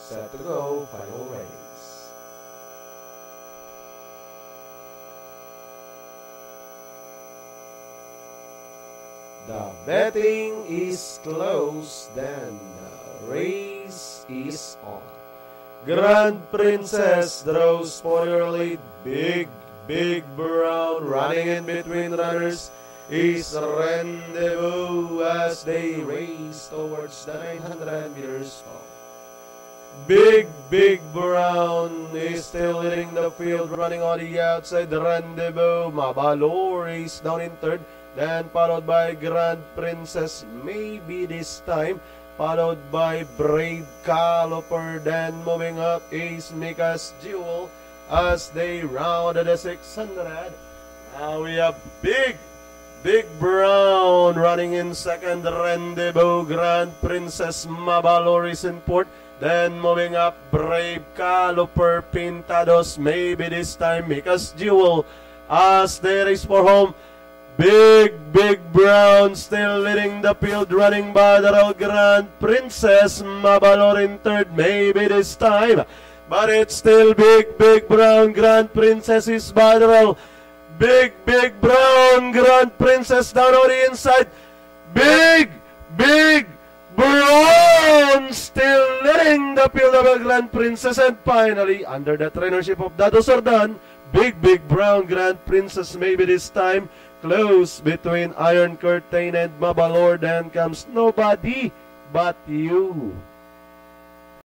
Set to go, final race. The betting is closed, then the race is on. Grand Princess draws for your lead. Big Brown running in between runners is Rendezvous as they race towards the 900 meters pole. Big Brown is still leading the field, running on the outside. Rendezvous, Mabalor is down in third, then followed by Grand Princess, maybe this time, followed by Brave Caliper, then moving up is Mika's Jewel as they rounded the 600. Now we have Big Brown running in second, Rendezvous, Grand Princess, Mabalor is in fourth, then moving up Brave Caliper, Pintados, maybe this time Mika's Jewel as they race for home. Big Brown still leading the field, running by the road. Grand Princess, Mabalor in third, maybe this time. But it's still Big Brown. Grand Princess is by the road. Big Brown, Grand Princess down on the inside. Big Brown still leading the field of a Grand Princess. And finally, under the trainership of Dado Sordan, Big Brown, Grand Princess, maybe this time. Close between Iron Curtain and Mabalor, then comes Nobody But You.